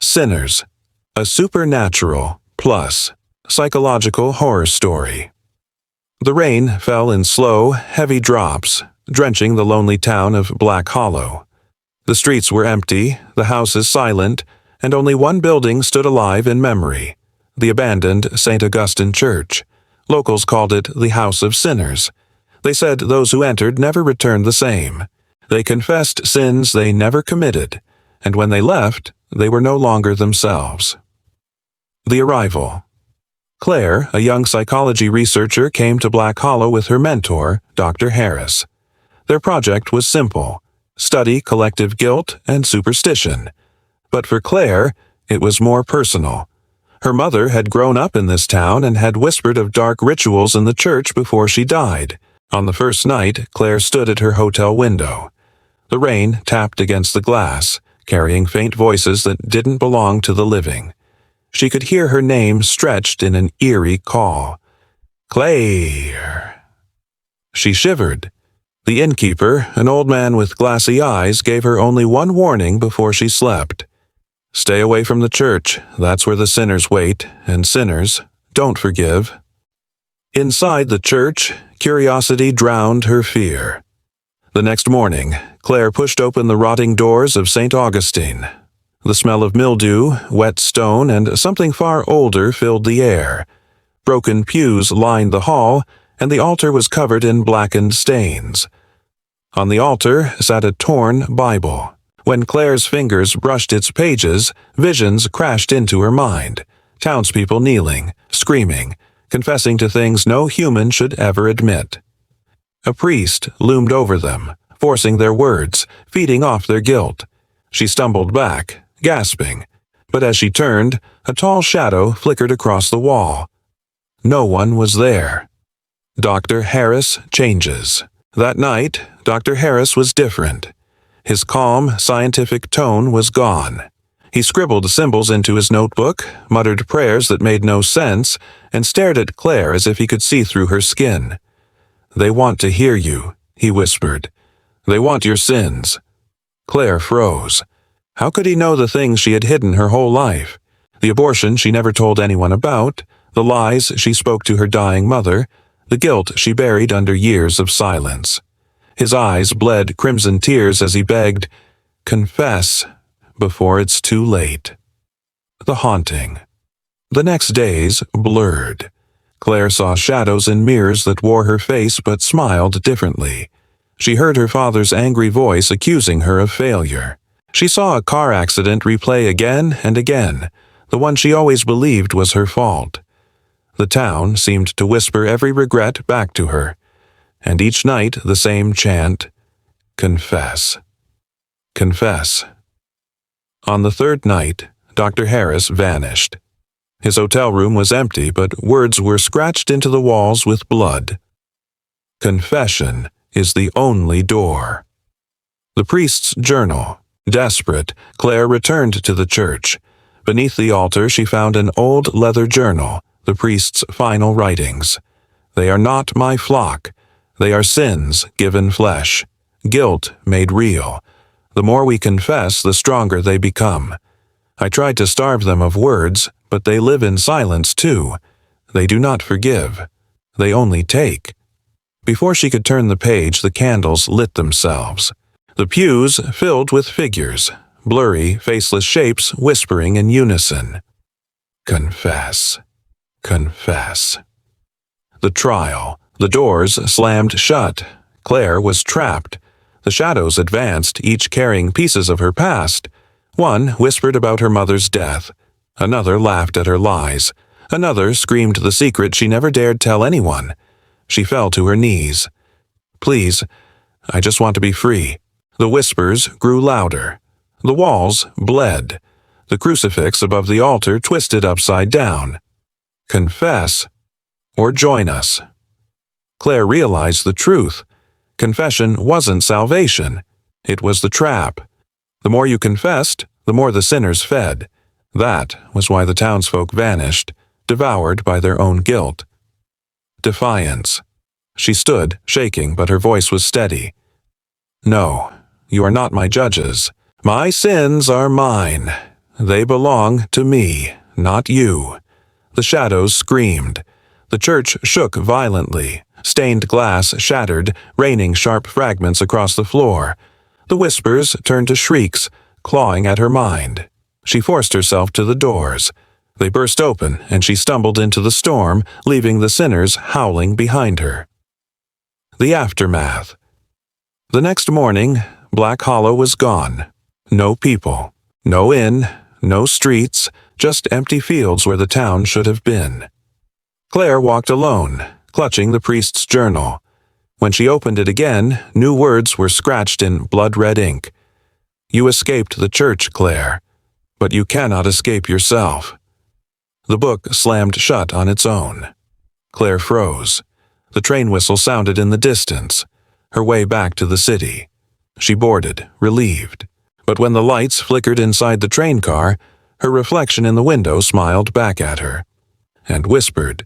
Sinners, a supernatural plus psychological horror story. The rain fell in slow, heavy drops, drenching the lonely town of Black Hollow. The streets were empty, the houses silent, and only one building stood alive in memory, the abandoned St. Augustine Church. Locals called it the House of Sinners. They said those who entered never returned the same. They confessed sins they never committed, and when they left, they were no longer themselves. The arrival. Claire, a young psychology researcher, came to Black Hollow with her mentor, Dr. Harris. Their project was simple: study collective guilt and superstition. But for Claire, it was more personal. Her mother had grown up in this town and had whispered of dark rituals in the church before she died. On the first night, Claire stood at her hotel window. The rain tapped against the glass, carrying faint voices that didn't belong to the living. She could hear her name stretched in an eerie call. Claire. She shivered. The innkeeper, an old man with glassy eyes, gave her only one warning before she slept. Stay away from the church. That's where the sinners wait, and sinners don't forgive. Inside the church, curiosity drowned her fear. The next morning, Claire pushed open the rotting doors of St. Augustine. The smell of mildew, wet stone, and something far older filled the air. Broken pews lined the hall, and the altar was covered in blackened stains. On the altar sat a torn Bible. When Claire's fingers brushed its pages, visions crashed into her mind. Townspeople kneeling, screaming, confessing to things no human should ever admit. A priest loomed over them, forcing their words, feeding off their guilt. She stumbled back, gasping, but as she turned, a tall shadow flickered across the wall. No one was there. Dr. Harris changes. That night, Dr. Harris was different. His calm, scientific tone was gone. He scribbled symbols into his notebook, muttered prayers that made no sense, and stared at Claire as if he could see through her skin. "They want to hear you," he whispered. "They want your sins." Claire froze. How could he know the things she had hidden her whole life? The abortion she never told anyone about, the lies she spoke to her dying mother, the guilt she buried under years of silence. His eyes bled crimson tears as he begged, "Confess, before it's too late." The haunting. The next days blurred. Claire saw shadows in mirrors that wore her face but smiled differently. She heard her father's angry voice accusing her of failure. She saw a car accident replay again and again, the one she always believed was her fault. The town seemed to whisper every regret back to her, and each night the same chant, "Confess. Confess." On the third night, Dr. Harris vanished. His hotel room was empty, but words were scratched into the walls with blood. Confession is the only door. The priest's journal. Desperate, Claire returned to the church. Beneath the altar she found an old leather journal, the priest's final writings. "They are not my flock. They are sins given flesh, guilt made real. The more we confess, the stronger they become. I tried to starve them of words, but they live in silence too. They do not forgive. They only take." Before she could turn the page, the candles lit themselves. The pews filled with figures, blurry, faceless shapes whispering in unison. Confess. Confess. The trial. The doors slammed shut. Claire was trapped. The shadows advanced, each carrying pieces of her past. One whispered about her mother's death. Another laughed at her lies. Another screamed the secret she never dared tell anyone. She fell to her knees. "Please, I just want to be free." The whispers grew louder. The walls bled. The crucifix above the altar twisted upside down. Confess, or join us. Claire realized the truth. Confession wasn't salvation. It was the trap. The more you confessed, the more the sinners fed. That was why the townsfolk vanished, devoured by their own guilt. Defiance. She stood, shaking, but her voice was steady. "No, you are not my judges. My sins are mine. They belong to me, not you." The shadows screamed. The church shook violently. Stained glass shattered, raining sharp fragments across the floor. The whispers turned to shrieks, clawing at her mind. She forced herself to the doors. They burst open, and she stumbled into the storm, leaving the sinners howling behind her. The aftermath. The next morning, Black Hollow was gone. No people. No inn. No streets. Just empty fields where the town should have been. Claire walked alone, clutching the priest's journal. When she opened it again, new words were scratched in blood-red ink. "You escaped the church, Claire, but you cannot escape yourself." The book slammed shut on its own. Claire froze. The train whistle sounded in the distance, her way back to the city. She boarded, relieved. But when the lights flickered inside the train car, her reflection in the window smiled back at her and whispered,